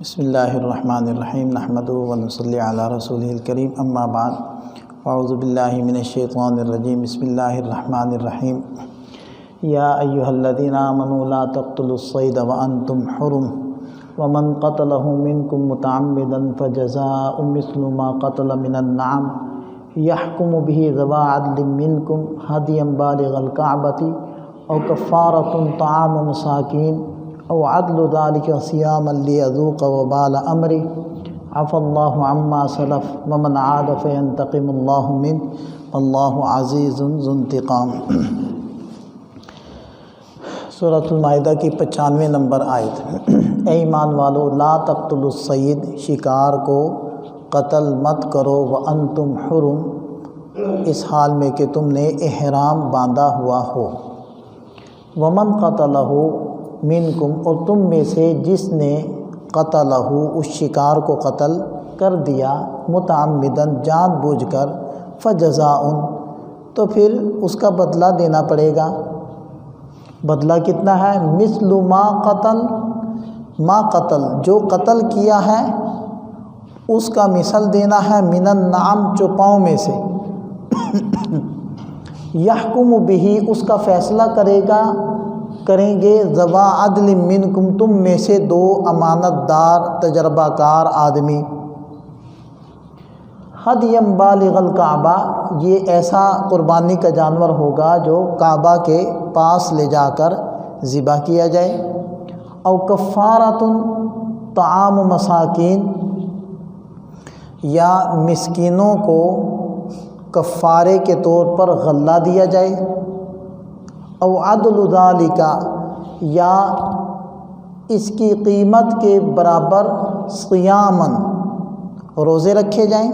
بسم اللہ الرحمن الرحیم نحمدہ ونصلی علی رسولہ الکریم اما بعد اعوذ باللہ من الشیطان الرجیم بسم اللہ الرحمن الرحیم یا ایہا الذین آمنوا لا تقتلوا الصید وانتم حرم ومن قتلہ منکم متعمدا فجزاء مثل ما قتل من النعم یحکم بہ ذوی عدل منکم ہدیا بالغ الکعبۃ او کفارۃ طعام مساکین او عدل ذلك صیاما لیذوق وبال امری عفى اللہ عما سلف ومن عاد فینتقم اللہ منہ اللہ عزیز ذو انتقام۔ سورۃ المائدہ کی 95 نمبر آیت۔ اے ایمان والو، لا تقتلوا الصید، شکار کو قتل مت کرو، وانتم حرم، اس حال میں کہ تم نے احرام باندھا ہوا ہو، ومن قتلہ منکم، اور تم میں سے جس نے قتلہ، اس شکار کو قتل کر دیا، متعمدن، جان بوجھ کر، فجزاء، تو پھر اس کا بدلہ دینا پڑے گا۔ بدلہ کتنا ہے؟ مثل ما قتل، جو قتل کیا ہے اس کا مثل دینا ہے، من النعم، چوپاؤں میں سے، یحکم بہ، اس کا فیصلہ کریں گے ذوی عدل منکم، تم میں سے دو امانت دار تجربہ کار آدمی۔ ہدیا بالغ الکعبہ، یہ ایسا قربانی کا جانور ہوگا جو کعبہ کے پاس لے جا کر ذبح کیا جائے۔ او کفارۃ طعام مساکین، یا مسکینوں کو کفارے کے طور پر غلہ دیا جائے۔ او عدل ذالک، یا اس کی قیمت کے برابر صیاماً، روزے رکھے جائیں،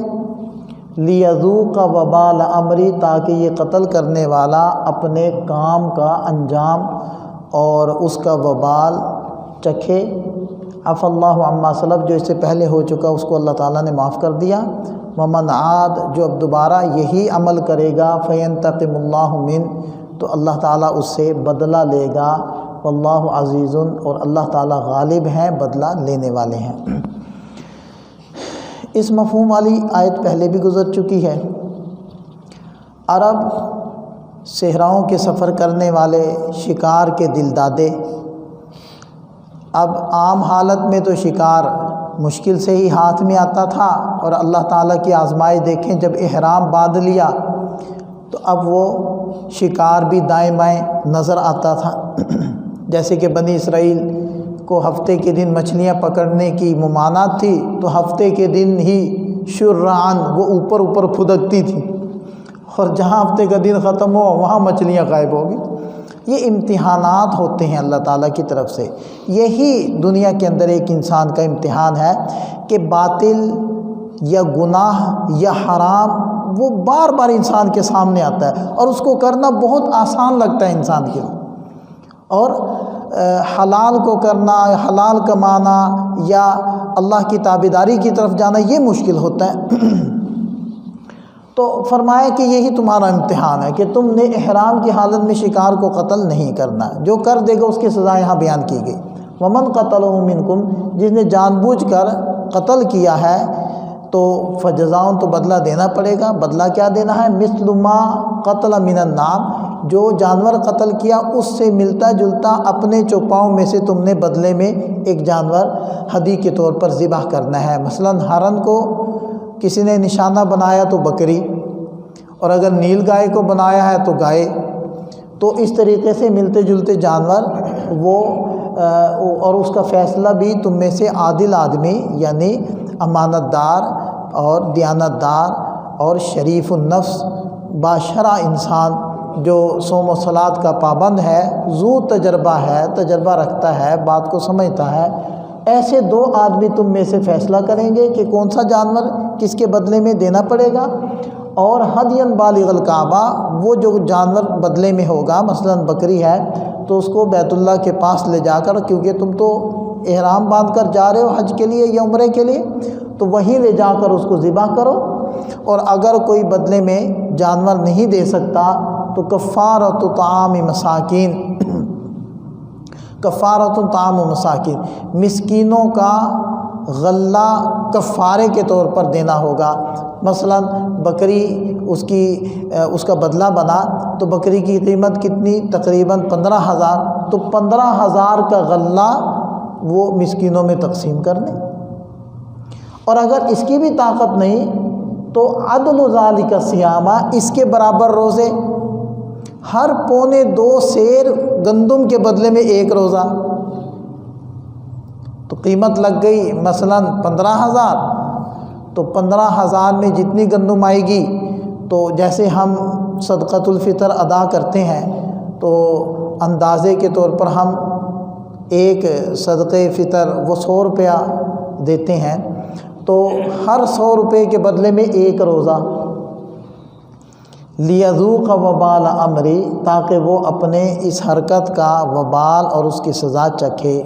لیذوق وبال امری، تاکہ یہ قتل کرنے والا اپنے کام کا انجام اور اس کا وبال چکھے۔ عفى اللہ عما سلف، جو اس سے پہلے ہو چکا اس کو اللہ تعالیٰ نے معاف کر دیا۔ ومن عاد، جو اب دوبارہ یہی عمل کرے گا، فینتقم اللہ منہ، تو اللہ تعالیٰ اس سے بدلہ لے گا۔ واللہ عزیز، اور اللہ تعالیٰ غالب ہیں، بدلہ لینے والے ہیں۔ اس مفہوم والی آیت پہلے بھی گزر چکی ہے۔ عرب صحراؤں کے سفر کرنے والے شکار کے دل دادے، اب عام حالت میں تو شکار مشکل سے ہی ہاتھ میں آتا تھا، اور اللہ تعالیٰ کی آزمائش دیکھیں، جب احرام باندھ لیا تو اب وہ شکار بھی دائیں بائیں نظر آتا تھا۔ جیسے کہ بنی اسرائیل کو ہفتے کے دن مچھلیاں پکڑنے کی ممانعت تھی، تو ہفتے کے دن ہی شرعاً وہ اوپر پھدکتی تھی، اور جہاں ہفتے کا دن ختم ہو وہاں مچھلیاں غائب ہوگی۔ یہ امتحانات ہوتے ہیں اللہ تعالیٰ کی طرف سے۔ یہی دنیا کے اندر ایک انسان کا امتحان ہے کہ باطل یا گناہ یا حرام وہ بار بار انسان کے سامنے آتا ہے، اور اس کو کرنا بہت آسان لگتا ہے انسان کے لیے، اور حلال کو کرنا، حلال کمانا یا اللہ کی تابعداری کی طرف جانا یہ مشکل ہوتا ہے۔ تو فرمایا کہ یہی تمہارا امتحان ہے کہ تم نے احرام کی حالت میں شکار کو قتل نہیں کرنا، جو کر دے گا اس کی سزا یہاں بیان کی گئی۔ ومن قتلہ منکم، جس نے جان بوجھ کر قتل کیا ہے تو فجزاء، تو بدلہ دینا پڑے گا۔ بدلہ کیا دینا ہے؟ مثل ما قتل من النعم، جو جانور قتل کیا اس سے ملتا جلتا اپنے چوپاؤں میں سے تم نے بدلے میں ایک جانور ہدی کے طور پر ذبح کرنا ہے۔ مثلا ہرن کو کسی نے نشانہ بنایا تو بکری، اور اگر نیل گائے کو بنایا ہے تو گائے۔ تو اس طریقے سے ملتے جلتے جانور وہ، اور اس کا فیصلہ بھی تم میں سے عادل آدمی، یعنی امانت دار اور دیانت دار اور شریف النفس باشرع انسان، جو صوم و صلات کا پابند ہے، ذو تجربہ ہے، تجربہ رکھتا ہے، بات کو سمجھتا ہے، ایسے دو آدمی تم میں سے فیصلہ کریں گے کہ کون سا جانور کس کے بدلے میں دینا پڑے گا۔ اور ہدیا بالغ الکعبہ، وہ جو جانور بدلے میں ہوگا، مثلا بکری ہے تو اس کو بیت اللہ کے پاس لے جا کر، کیونکہ تم تو احرام باندھ کر جا رہے ہو حج کے لیے یا عمرے کے لیے، تو وہیں لے جا کر اس کو ذبح کرو۔ اور اگر کوئی بدلے میں جانور نہیں دے سکتا تو کفارۃ طعام مساکین، کفارۃ طعام مساکین، مسکینوں کا غلہ کفارے کے طور پر دینا ہوگا۔ مثلا بکری اس کا بدلہ بنا تو بکری کی قیمت کتنی؟ تقریباً 15,000، تو 15,000 کا غلہ وہ مسکینوں میں تقسیم کر لیں۔ اور اگر اس کی بھی طاقت نہیں تو عدل ذالک صیامہ، اس کے برابر روزے، ہر 2.25 سیر گندم کے بدلے میں 1 روزہ، تو قیمت لگ گئی مثلا 15,000، تو 15,000 میں جتنی گندم آئے گی تو جیسے ہم صدقۃ الفطر ادا کرتے ہیں تو اندازے کے طور پر ہم ایک صدقہ فطر وہ 100 روپیہ دیتے ہیں، تو ہر 100 روپے کے بدلے میں 1 روزہ، لیذوق وبال امری، تاکہ وہ اپنے اس حرکت کا وبال اور اس کی سزا چکھے۔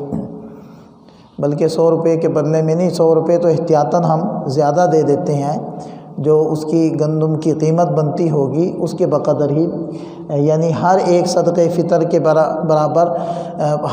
بلکہ 100 روپے کے بدلے میں نہیں، 100 روپے تو احتیاطاً ہم زیادہ دے دیتے ہیں، جو اس کی گندم کی قیمت بنتی ہوگی اس کے بقدر ہی، یعنی ہر ایک صدقہ فطر کے برابر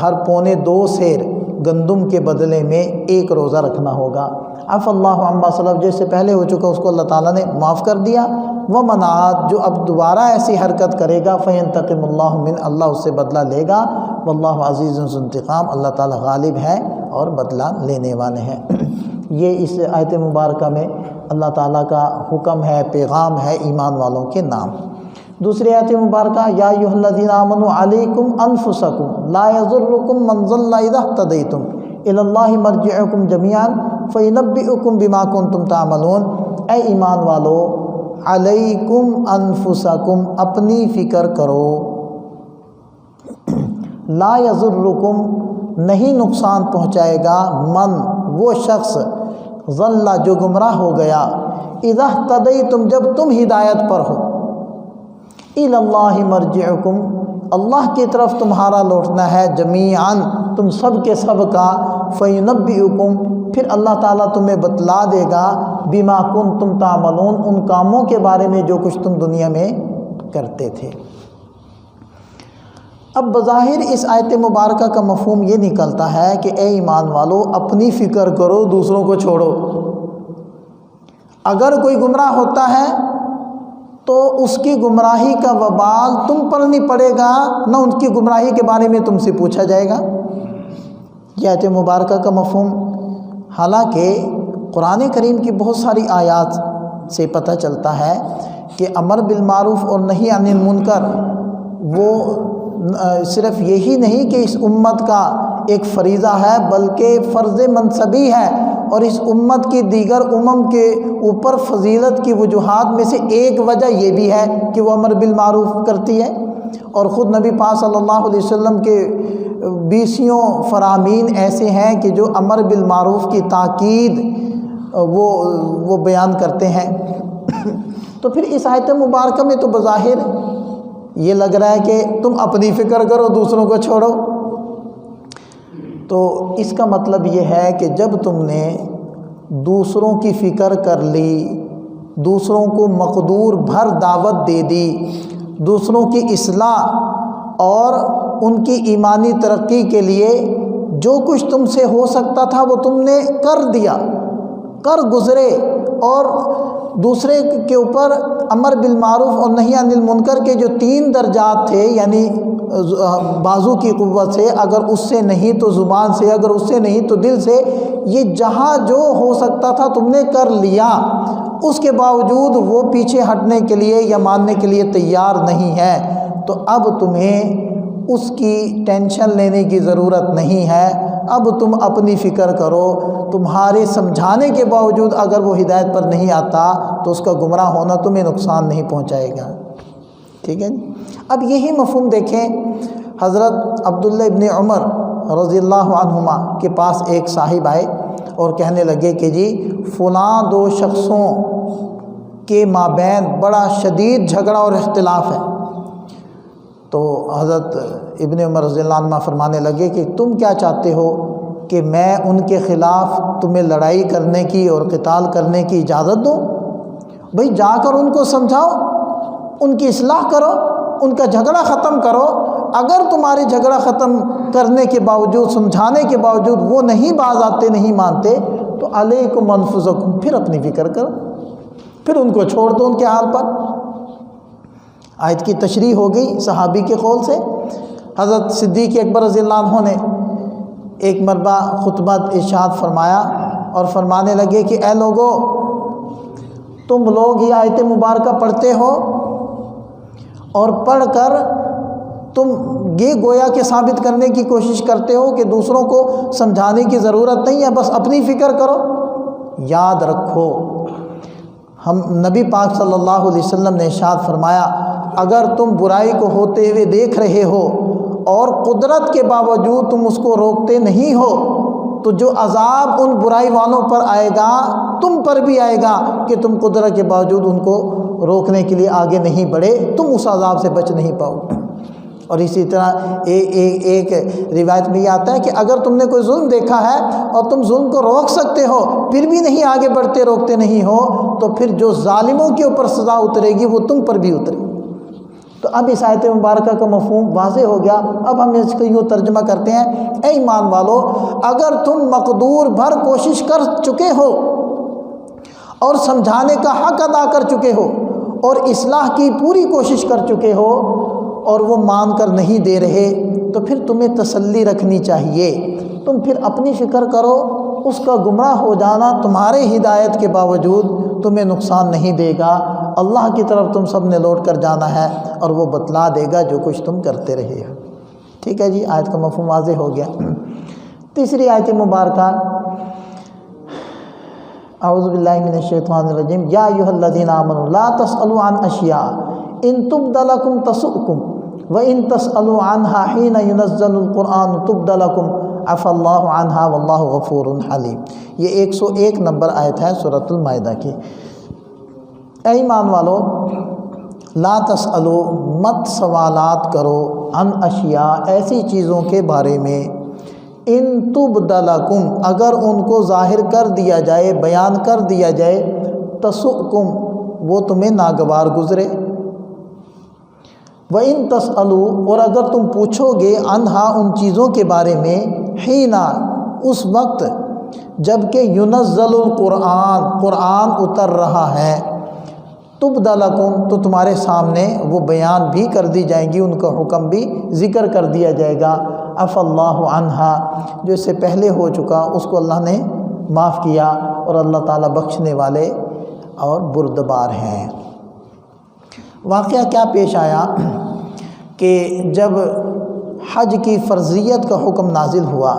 ہر 2.25 سیر گندم کے بدلے میں 1 روزہ رکھنا ہوگا۔ عفا اللہ عما سلف، جیسے پہلے ہو چکا اس کو اللہ تعالیٰ نے معاف کر دیا۔ ومن عاد، جو اب دوبارہ ایسی حرکت کرے گا، فینتقم اللہ من، اللہ اس سے بدلہ لے گا۔ واللہ عزیز ذو انتقام، اللہ تعالیٰ غالب ہے اور بدلہ لینے والے ہیں۔ یہ اس آیت مبارکہ میں اللہ تعالیٰ کا حکم ہے، پیغام ہے ایمان والوں کے نام۔ دوسری آیت مبارکہ، یا ایھا الذین آمنوا علیکم انفسکم لا یضرکم من ضل اذا اہتدیتم الی اللہ مرجعکم جمیعا فینبئکم بما کنتم تعملون۔ اے ایمان والو، علیکم انفسکم، اپنی فکر کرو، لا یضرکم، نہیں نقصان پہنچائے گا، من، وہ شخص، ضل، جو گمراہ ہو گیا، اذا اہتدیتم، جب تم ہدایت پر ہو، الی اللہ مرجعکم، اللہ کی طرف تمہارا لوٹنا ہے، جمیعاً، تم سب کے سب کا، فینبئکم، پھر اللہ تعالیٰ تمہیں بتلا دے گا، بما کنتم تعملون، ان کاموں کے بارے میں جو کچھ تم دنیا میں کرتے تھے۔ اب بظاہر اس آیت مبارکہ کا مفہوم یہ نکلتا ہے کہ اے ایمان والو، اپنی فکر کرو، دوسروں کو چھوڑو۔ اگر کوئی گمراہ ہوتا ہے تو اس کی گمراہی کا وبال تم پر نہیں پڑے گا، نہ ان کی گمراہی کے بارے میں تم سے پوچھا جائے گا۔ یہ آیت مبارکہ کا مفہوم، حالانکہ قرآن کریم کی بہت ساری آیات سے پتہ چلتا ہے کہ امر بالمعروف اور نہی عن المنکر وہ صرف یہی نہیں کہ اس امت کا ایک فریضہ ہے، بلکہ فرض منصبی ہے، اور اس امت کی دیگر امم کے اوپر فضیلت کی وجوہات میں سے ایک وجہ یہ بھی ہے کہ وہ امر بالمعروف کرتی ہے۔ اور خود نبی پاک صلی اللہ علیہ وسلم کے 20 فرامین ایسے ہیں کہ جو امر بالمعروف کی تاکید وہ بیان کرتے ہیں۔ تو پھر اس آیت مبارکہ میں تو بظاہر یہ لگ رہا ہے کہ تم اپنی فکر کرو، دوسروں کو چھوڑو۔ تو اس کا مطلب یہ ہے کہ جب تم نے دوسروں کی فکر کر لی، دوسروں کو مقدور بھر دعوت دے دی، دوسروں کی اصلاح اور ان کی ایمانی ترقی کے لیے جو کچھ تم سے ہو سکتا تھا وہ تم نے کر دیا، کر گزرے، اور دوسرے کے اوپر امر بالمعروف اور نہی عن المنکر کے جو 3 درجات تھے، یعنی بازو کی قوت سے، اگر اس سے نہیں تو زبان سے، اگر اس سے نہیں تو دل سے، یہ جہاں جو ہو سکتا تھا تم نے کر لیا، اس کے باوجود وہ پیچھے ہٹنے کے لیے یا ماننے کے لیے تیار نہیں ہے۔ تو اب تمہیں اس کی ٹینشن لینے کی ضرورت نہیں ہے، اب تم اپنی فکر کرو، تمہارے سمجھانے کے باوجود اگر وہ ہدایت پر نہیں آتا تو اس کا گمراہ ہونا تمہیں نقصان نہیں پہنچائے گا۔ ٹھیک ہے۔ اب یہی مفہوم دیکھیں، حضرت عبداللہ ابن عمر رضی اللہ عنہما کے پاس ایک صاحب آئے اور کہنے لگے کہ جی فلاں 2 شخصوں کے مابین بڑا شدید جھگڑا اور اختلاف ہے۔ تو حضرت ابن عمر رضی اللہ عنہ فرمانے لگے کہ تم کیا چاہتے ہو کہ میں ان کے خلاف تمہیں لڑائی کرنے کی اور قتال کرنے کی اجازت دوں؟ بھئی جا کر ان کو سمجھاؤ، ان کی اصلاح کرو، ان کا جھگڑا ختم کرو۔ اگر تمہاری جھگڑا ختم کرنے کے باوجود، سمجھانے کے باوجود وہ نہیں باز آتے، نہیں مانتے، تو علیکم انفسکم، پھر اپنی فکر کرو، پھر ان کو چھوڑ دو ان کے حال پر۔ آیت کی تشریح ہو گئی صحابی کے قول سے۔ حضرت صدیق اکبر رضی اللہ عنہ نے ایک مرتبہ خطبہ ارشاد فرمایا اور فرمانے لگے کہ اے لوگو، تم لوگ یہ آیت مبارکہ پڑھتے ہو اور پڑھ کر تم یہ گویا کہ ثابت کرنے کی کوشش کرتے ہو کہ دوسروں کو سمجھانے کی ضرورت نہیں ہے، بس اپنی فکر کرو۔ یاد رکھو، ہم نبی پاک صلی اللہ علیہ وسلم نے ارشاد فرمایا، اگر تم برائی کو ہوتے ہوئے دیکھ رہے ہو اور قدرت کے باوجود تم اس کو روکتے نہیں ہو تو جو عذاب ان برائی والوں پر آئے گا تم پر بھی آئے گا کہ تم قدرت کے باوجود ان کو روکنے کے لیے آگے نہیں بڑھے، تم اس عذاب سے بچ نہیں پاؤ گے۔ اور اسی طرح ایک روایت میں یہ آتا ہے کہ اگر تم نے کوئی ظلم دیکھا ہے اور تم ظلم کو روک سکتے ہو پھر بھی نہیں آگے بڑھتے، روکتے نہیں ہو، تو پھر جو ظالموں کے اوپر سزا اترے گی وہ تم پر بھی اترے گی۔ تو اب اس آیت مبارکہ کا مفہوم واضح ہو گیا۔ اب ہم اس کو یوں ترجمہ کرتے ہیں، اے ایمان والو، اگر تم مقدور بھر کوشش کر چکے ہو اور سمجھانے کا حق ادا کر چکے ہو اور اصلاح کی پوری کوشش کر چکے ہو اور وہ مان کر نہیں دے رہے، تو پھر تمہیں تسلی رکھنی چاہیے، تم پھر اپنی فکر کرو، اس کا گمراہ ہو جانا تمہارے ہدایت کے باوجود تمہیں نقصان نہیں دے گا، اللہ کی طرف تم سب نے لوٹ کر جانا ہے اور وہ بتلا دے گا جو کچھ تم کرتے رہے ہو۔ ٹھیک ہے جی، آیت کا مفہوم واضح ہو گیا۔ تیسری آیت مبارکہ، اعوذ باللہ من الشیطان الرجیم، یا ایھا الذین آمنوا لا تسألوا عن اشیاء ان تبد لکم تسؤکم وان تسألوا عنها حین ینزل القرآن تبد لکم عفا اللہ عنہا واللہ غفور حلیم۔ یہ 101 نمبر آیت ہے سورۃ المائدہ کی۔ اے ایمان والو، لا تسألو، مت سوالات کرو، عن اشیاء، ایسی چیزوں کے بارے میں، ان تبد لکم، اگر ان کو ظاہر کر دیا جائے، بیان کر دیا جائے، تسؤکم، وہ تمہیں ناگوار گزرے، وَإِن تَسْأَلُوا، اور اگر تم پوچھو گے، عنہا، ان چیزوں کے بارے میں، حینا، اس وقت جب کہ ینزل القرآن، قرآن اتر رہا ہے، تبد لکم، تو تمہارے سامنے وہ بیان بھی کر دی جائیں گی، ان کا حکم بھی ذکر کر دیا جائے گا، عفا اللہ عنہا، جو اس سے پہلے ہو چکا اس کو اللہ نے معاف کیا، اور اللہ تعالیٰ بخشنے والے اور بردبار ہیں۔ واقعہ کیا پیش آیا کہ جب حج کی فرضیت کا حکم نازل ہوا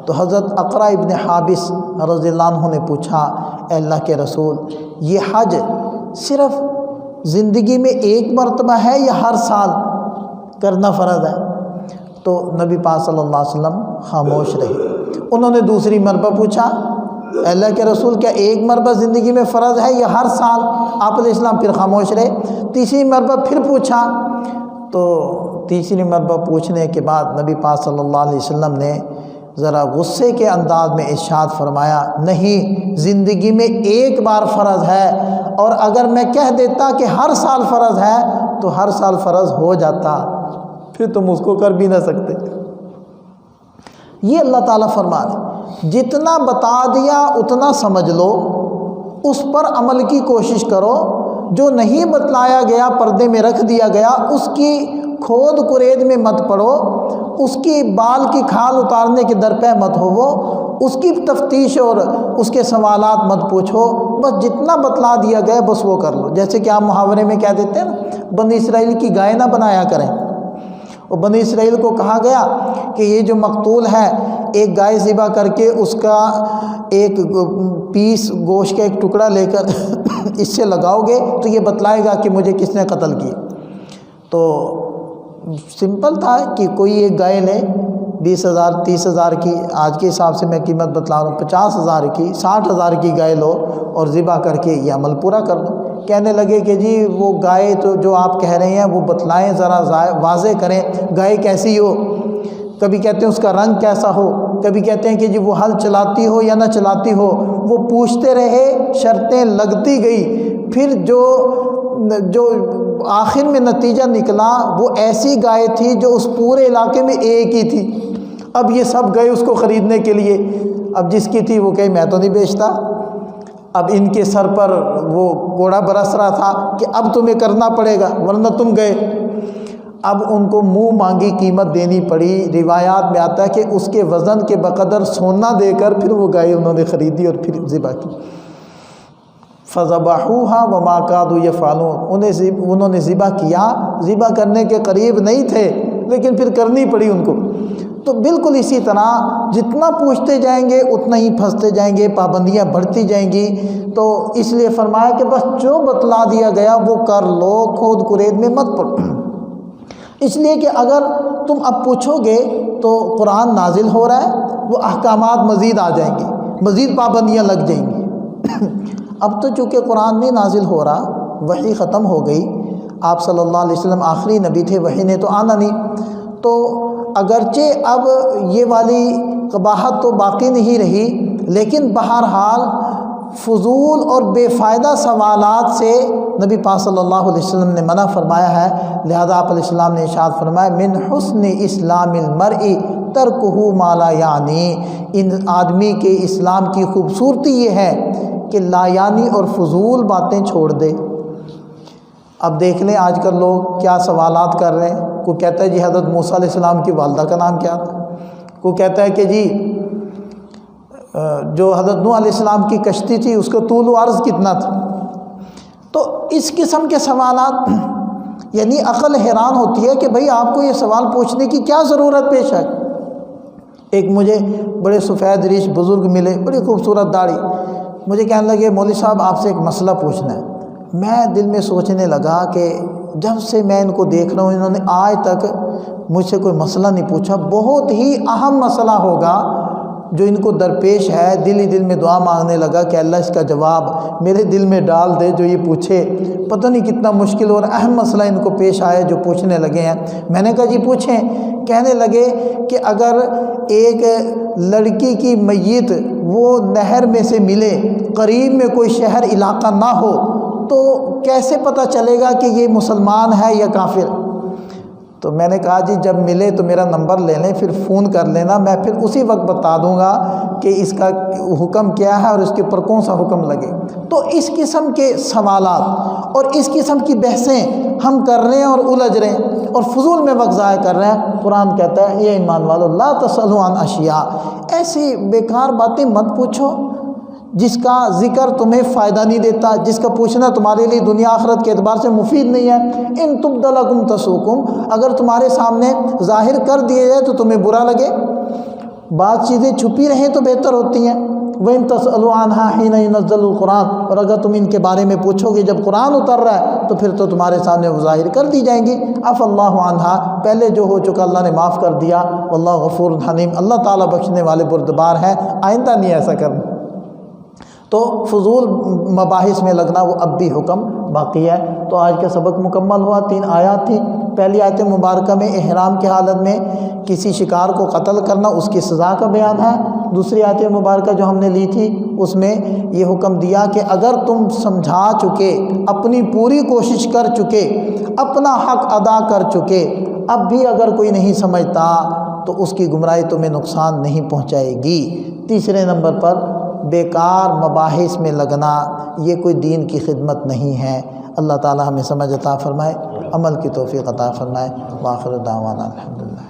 تو حضرت اقرع ابن حابس رضی اللہ عنہ نے پوچھا، اے اللہ کے رسول، یہ حج صرف زندگی میں ایک مرتبہ ہے یا ہر سال کرنا فرض ہے؟ تو نبی پاک صلی اللہ علیہ وسلم خاموش رہے۔ انہوں نے دوسری مرتبہ پوچھا، اے اللہ کے رسول، کیا ایک مرتبہ زندگی میں فرض ہے یا ہر سال؟ آپ علیہ السلام پھر خاموش رہے۔ تیسری مرتبہ پھر پوچھا، تو تیسری مرتبہ پوچھنے کے بعد نبی پاک صلی اللہ علیہ وسلم نے ذرا غصے کے انداز میں ارشاد فرمایا، نہیں، زندگی میں ایک بار فرض ہے، اور اگر میں کہہ دیتا کہ ہر سال فرض ہے تو ہر سال فرض ہو جاتا، پھر تم اس کو کر بھی نہ سکتے۔ یہ اللہ تعالیٰ فرما دے، جتنا بتا دیا اتنا سمجھ لو، اس پر عمل کی کوشش کرو، جو نہیں بتلایا گیا، پردے میں رکھ دیا گیا، اس کی کھود کرید میں مت پڑو، اس کی بال کی کھال اتارنے کے درپے مت ہوو، اس کی تفتیش اور اس کے سوالات مت پوچھو، بس جتنا بتلا دیا گیا بس وہ کر لو۔ جیسے کہ آپ محاورے میں کہہ دیتے ہیں نا، بنی اسرائیل کی گائے نہ بنایا کریں، اور بنی اسرائیل کو کہا گیا کہ یہ جو مقتول ہے، ایک گائے ذبح کر کے اس کا ایک پیس گوشت کا ایک ٹکڑا لے کر اس سے لگاؤ گے تو یہ بتلائے گا کہ مجھے کس نے قتل کیا۔ تو سمپل تھا کہ کوئی ایک گائے لے، 20,000 30,000 کی، آج کے حساب سے میں قیمت بتلا رہا ہوں، 50,000 کی، 60,000 کی گائے لو اور ذبح کر کے یہ عمل پورا کر دو۔ کہنے لگے کہ جی وہ گائے تو جو آپ کہہ رہے ہیں وہ بتلائیں، ذرا واضح کریں، گائے کیسی ہو؟ کبھی کہتے ہیں اس کا رنگ کیسا ہو، کبھی کہتے ہیں کہ جی وہ ہل چلاتی ہو یا نہ چلاتی ہو۔ وہ پوچھتے رہے، شرطیں لگتی گئی، پھر جو آخر میں نتیجہ نکلا وہ ایسی گائے تھی جو اس پورے علاقے میں ایک ہی تھی۔ اب یہ سب گئے اس کو خریدنے کے لیے، اب جس کی تھی وہ کہے میں تو نہیں بیچتا۔ اب ان کے سر پر وہ کوڑا برس رہا تھا کہ اب تمہیں کرنا پڑے گا ورنہ تم گئے۔ اب ان کو منہ مانگی قیمت دینی پڑی۔ روایات میں آتا ہے کہ اس کے وزن کے بقدر سونا دے کر پھر وہ گائے انہوں نے خریدی اور پھر ذبح کی۔ فَذَبَحُوهَا وَمَا كَادُوا يَفْعَلُونَ، انہوں نے ذبح کیا، ذبح کرنے کے قریب نہیں تھے لیکن پھر کرنی پڑی ان کو۔ تو بالکل اسی طرح جتنا پوچھتے جائیں گے اتنا ہی پھنستے جائیں گے، پابندیاں بڑھتی جائیں گی۔ تو اس لیے فرمایا کہ بس جو بتلا دیا گیا وہ کر لو، کھود کرید میں مت پڑو۔ اس لیے کہ اگر تم اب پوچھو گے تو قرآن نازل ہو رہا ہے، وہ احکامات مزید آ جائیں گے، مزید پابندیاں لگ جائیں گی۔ اب تو چونکہ قرآن نہیں نازل ہو رہا، وحی ختم ہو گئی، آپ صلی اللہ علیہ وسلم آخری نبی تھے، وحی نے تو آنا نہیں، تو اگرچہ اب یہ والی قباحت تو باقی نہیں رہی، لیکن بہرحال فضول اور بے فائدہ سوالات سے نبی پاک صلی اللہ علیہ وسلم نے منع فرمایا ہے۔ لہذا آپ علیہ السلام نے ارشاد فرمایا من حسن اسلام المرء ترکہ ما لا یعنی، ان آدمی کے اسلام کی خوبصورتی یہ ہے کہ لا یعنی اور فضول باتیں چھوڑ دے۔ اب دیکھ لیں آج کل لوگ کیا سوالات کر رہے ہیں۔ کوئی کہتا ہے جی حضرت موسیٰ علیہ السلام کی والدہ کا نام کیا تھا، کوئی کہتا ہے کہ جی جو حضرت نوح علیہ السلام کی کشتی تھی اس کا طول و عرض کتنا تھا۔ تو اس قسم کے سوالات یعنی عقل حیران ہوتی ہے کہ بھئی آپ کو یہ سوال پوچھنے کی کیا ضرورت پیش ہے۔ ایک مجھے بڑے سفید ریش بزرگ ملے، بڑی خوبصورت داڑھی، مجھے کہنے لگے مولوی صاحب آپ سے ایک مسئلہ پوچھنا ہے۔ میں دل میں سوچنے لگا کہ جب سے میں ان کو دیکھ رہا ہوں انہوں نے آج تک مجھ سے کوئی مسئلہ نہیں پوچھا، بہت ہی اہم مسئلہ ہوگا جو ان کو درپیش ہے۔ دل ہی دل میں دعا مانگنے لگا کہ اللہ اس کا جواب میرے دل میں ڈال دے جو یہ پوچھے، پتہ نہیں کتنا مشکل اور اہم مسئلہ ان کو پیش آیا جو پوچھنے لگے ہیں۔ میں نے کہا جی پوچھیں۔ کہنے لگے کہ اگر ایک لڑکی کی میت وہ نہر میں سے ملے، قریب میں کوئی شہر علاقہ نہ ہو، تو کیسے پتہ چلے گا کہ یہ مسلمان ہے یا کافر؟ تو میں نے کہا جی جب ملے تو میرا نمبر لے لیں، پھر فون کر لینا، میں پھر اسی وقت بتا دوں گا کہ اس کا حکم کیا ہے اور اس کے اوپر کون سا حکم لگے۔ تو اس قسم کے سوالات اور اس قسم کی بحثیں ہم کر رہے ہیں اور الجھ رہے ہیں اور فضول میں وقت ضائع کر رہے ہیں۔ قرآن کہتا ہے یہ ایمان والو لا تسألوا عن اشیاء، ایسی بیکار باتیں مت پوچھو جس کا ذکر تمہیں فائدہ نہیں دیتا، جس کا پوچھنا تمہارے لیے دنیا آخرت کے اعتبار سے مفید نہیں ہے۔ ان تبد لکم تسؤکم، اگر تمہارے سامنے ظاہر کر دیے جائے تو تمہیں برا لگے، بعض چیزیں چھپی رہیں تو بہتر ہوتی ہیں۔ وَإِن تَسْأَلُوا عَنْهَا حِينَ يُنَزَّلُ الْقُرْآنُ، اور اگر تم ان کے بارے میں پوچھو گے جب قرآن اتر رہا ہے تو پھر تو تمہارے سامنے وہ ظاہر کر دی جائیں گی۔ عَفَا اللَّهُ عَنْهَا، پہلے جو ہو چکا اللہ نے معاف کر دیا، واللہ غفور حلیم، اللہ تعالیٰ بخشنے والے بردبار ہے، آئندہ نہیں ایسا کرنا۔ تو فضول مباحث میں لگنا وہ اب بھی حکم باقی ہے۔ تو آج کا سبق مکمل ہوا، 3 آیات تھی۔ پہلی آیت مبارکہ میں احرام کی حالت میں کسی شکار کو قتل کرنا، اس کی سزا کا بیان ہے۔ دوسری آیت مبارکہ جو ہم نے لی تھی اس میں یہ حکم دیا کہ اگر تم سمجھا چکے، اپنی پوری کوشش کر چکے، اپنا حق ادا کر چکے، اب بھی اگر کوئی نہیں سمجھتا تو اس کی گمراہی تمہیں نقصان نہیں پہنچائے گی۔ تیسرے نمبر پر بیکار مباحث میں لگنا یہ کوئی دین کی خدمت نہیں ہے۔ اللہ تعالی ہمیں سمجھ عطا فرمائے، عمل کی توفیق عطا فرمائے۔ وآخر دعوانا الحمدللہ۔